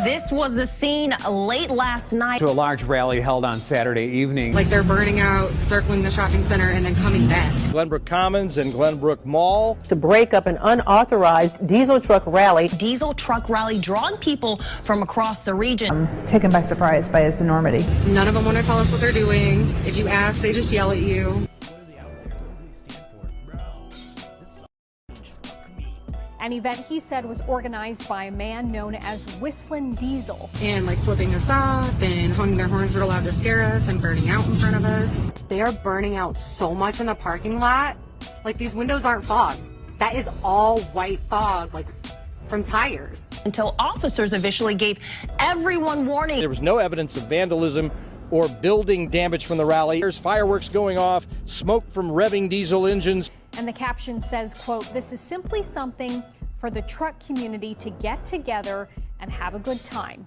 This was the scene late last night. To a large rally held on Saturday evening. Like they're burning out, circling the shopping center, and then coming back. Glenbrook Commons and Glenbrook Mall. To break up an unauthorized diesel truck rally. Diesel truck rally drawing people from across the region. I'm taken by surprise by its enormity. None of them want to tell us what they're doing. If you ask, they just yell at you. An event he said was organized by a man known as WhistlinDiesel. And like flipping us off and honking their horns real loud to scare us and burning out in front of us. They are burning out so much in the parking lot. Like these windows aren't fog. That is all white fog, like from tires. Until officers officially gave everyone warning. There was no evidence of vandalism or building damage from the rally. There's fireworks going off, smoke from revving diesel engines. And the caption says, quote, "This is simply something for the truck community to get together and have a good time."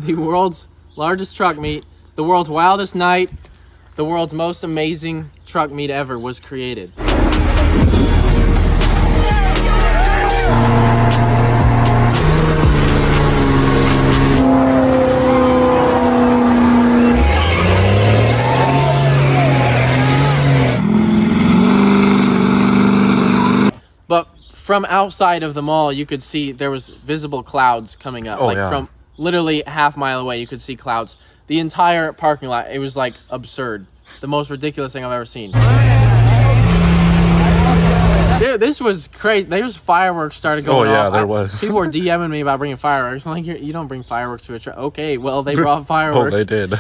The world's largest truck meet, the world's wildest night, the world's most amazing truck meet ever was created. But from outside of the mall, you could see there was visible clouds coming up. From literally half-mile away, you could see clouds. The entire parking lot, it was like absurd. The most ridiculous thing I've ever seen. Dude, this was crazy. There was fireworks started going off. Oh yeah, there was. People were DMing me about bringing fireworks. I'm like, you don't bring fireworks to a truck. Okay, well, they brought fireworks. Oh, they did.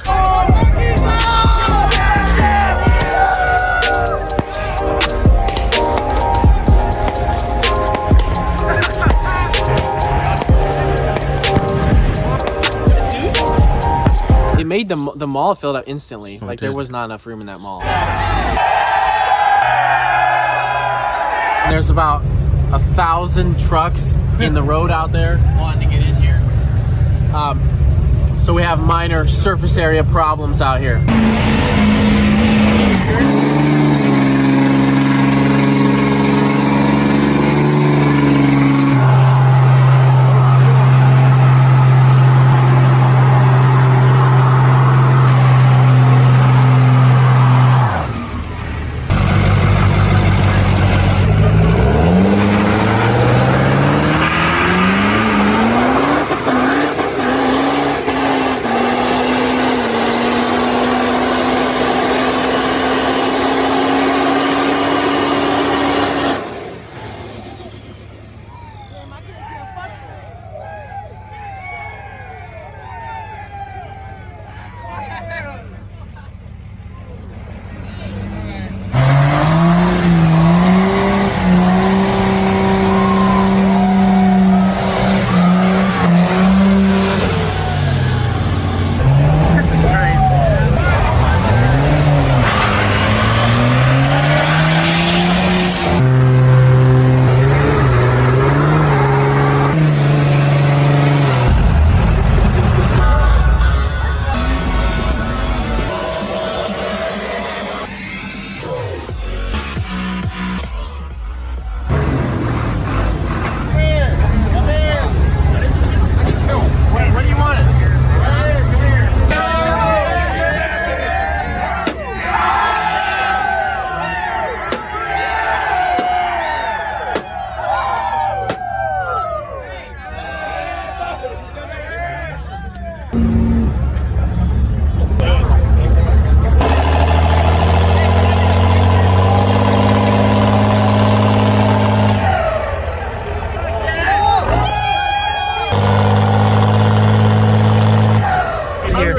It made the mall filled up instantly. Like there was not enough room in that mall. There's about 1,000 trucks in the road out there wanting to get in here. So we have minor surface area problems out here.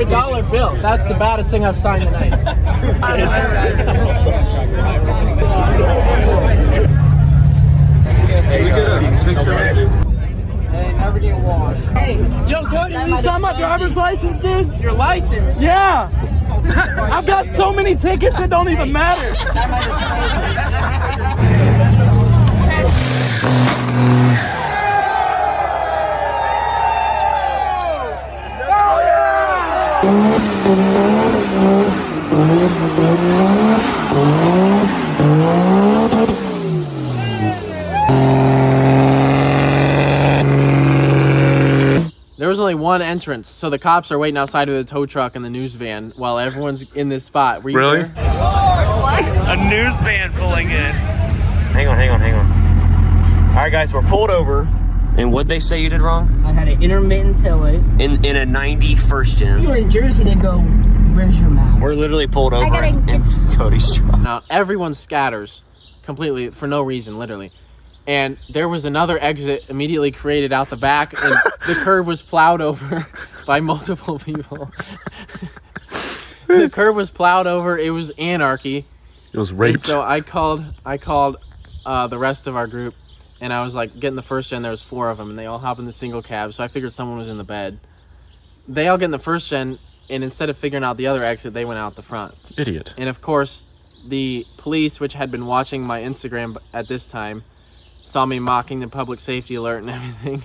a $1 bill. That's the baddest thing I've signed tonight. Hey, we did a picture. Hey, never get washed. Hey, yo, Cody, you saw my driver's license, dude? Your license? Yeah. I've got so many tickets that don't even matter. There was only one entrance, so the cops are waiting outside of the tow truck and the news van while everyone's in this spot. Were you Really? there? A news van pulling in. Hang on. All right, guys, we're pulled over. And what'd they say you did wrong? I had an intermittent taillight. In a 91st gen. You're in Jersey, they go, where's your map? We're literally pulled over in Cody's truck. Now, everyone scatters completely for no reason, literally. And there was another exit immediately created out the back, and the curb was plowed over by multiple people. The curb was plowed over. It was anarchy. It was raped. And so I called the rest of our group, and I was like, getting the first gen. There was 4 of them, and they all hop in the single cab. So I figured someone was in the bed. They all get in the first gen, and instead of figuring out the other exit, they went out the front. Idiot. And of course, the police, which had been watching my Instagram at this time, saw me mocking the public safety alert and everything.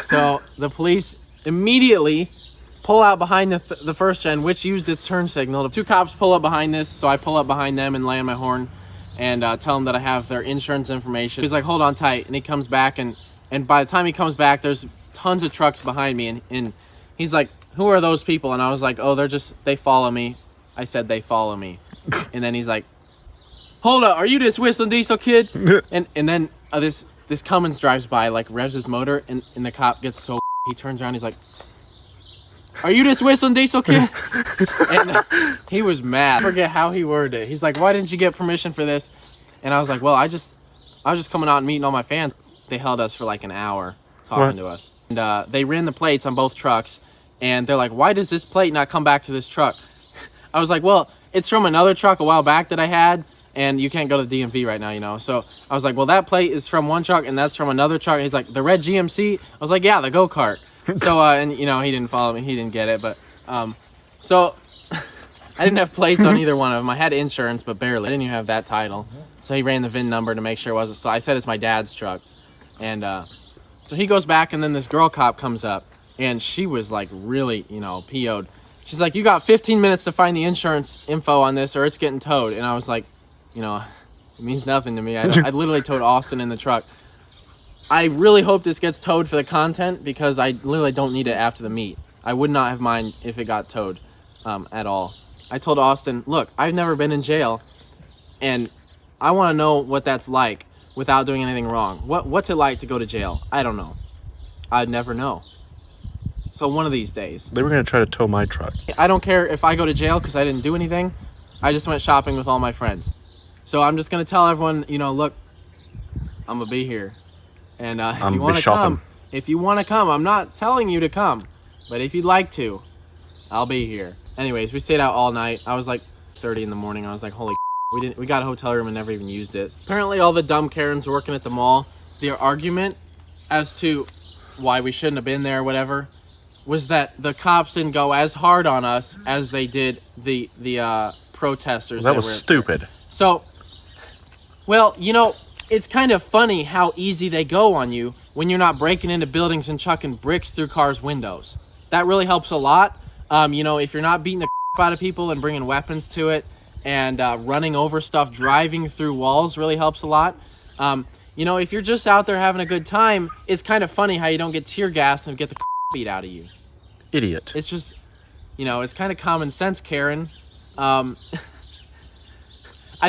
So the police immediately pull out behind the first gen, which used its turn signal. 2 cops pull up behind this, so I pull up behind them and lay on my horn and tell them that I have their insurance information. He's like, hold on tight. And he comes back, and by the time he comes back, there's tons of trucks behind me. And he's like, who are those people? And I was like, oh, they follow me. I said, they follow me. And then he's like, hold up, are you this Whistling Diesel kid? and then this Cummins drives by, like revs his motor, and the cop gets so he turns around, he's like, are you this Whistling Diesel kid? And he was mad. I forget how he worded it. He's like, why didn't you get permission for this? And I was like, well, I was just coming out and meeting all my fans. They held us for like an hour talking to us. And they ran the plates on both trucks, and they're like, why does this plate not come back to this truck? I was like, well, it's from another truck a while back that I had, and you can't go to the DMV right now, you know. So I was like, well, that plate is from one truck, and that's from another truck. And he's like, the red GMC? I was like, yeah, the go-kart. So, and, you know, he didn't follow me. He didn't get it. But, so I didn't have plates on either one of them. I had insurance, but barely. I didn't even have that title. So he ran the VIN number to make sure it wasn't. So I said it's my dad's truck. And so he goes back, and then this girl cop comes up, and she was, like, really, you know, PO'd. She's like, you got 15 minutes to find the insurance info on this, or it's getting towed. And I was like, you know, it means nothing to me. I literally towed Austin in the truck. I really hope this gets towed for the content, because I literally don't need it after the meet. I would not have mind if it got towed at all. I told Austin, look, I've never been in jail, and I want to know what that's like without doing anything wrong. What's it like to go to jail? I don't know. I'd never know. So one of these days. They were going to try to tow my truck. I don't care if I go to jail because I didn't do anything. I just went shopping with all my friends. So I'm just going to tell everyone, you know, look, I'm going to be here. And if you want to come, I'm not telling you to come. But if you'd like to, I'll be here. Anyways, we stayed out all night. I was like 30 in the morning. I was like, holy we got a hotel room and never even used it. Apparently all the dumb Karens working at the mall, their argument as to why we shouldn't have been there or whatever was that the cops didn't go as hard on us as they did the protesters. That was stupid. So, well, you know, it's kind of funny how easy they go on you when you're not breaking into buildings and chucking bricks through cars' windows. That really helps a lot. You know, if you're not beating the out of people and bringing weapons to it and running over stuff, driving through walls really helps a lot. You know, if you're just out there having a good time, it's kind of funny how you don't get tear gas and get the beat out of you. Idiot. It's just, you know, it's kind of common sense, Karen. I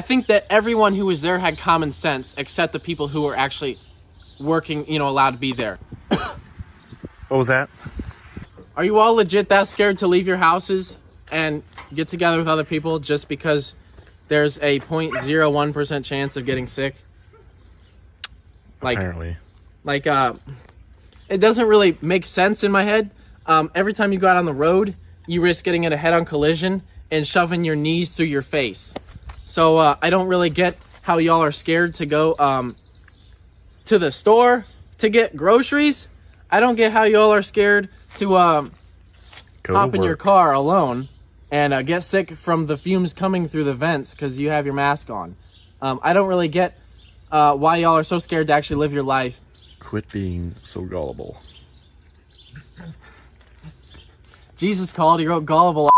think that everyone who was there had common sense, except the people who were actually working, you know, allowed to be there. What was that? Are you all legit that scared to leave your houses and get together with other people just because there's a 0.01% chance of getting sick? Like, apparently. Like, it doesn't really make sense in my head. Every time you go out on the road, you risk getting in a head-on collision and shoving your knees through your face. So I don't really get how y'all are scared to go to the store to get groceries. I don't get how y'all are scared to hop in your car alone and get sick from the fumes coming through the vents because you have your mask on. I don't really get why y'all are so scared to actually live your life. Quit being so gullible. Jesus called, he wrote gullible.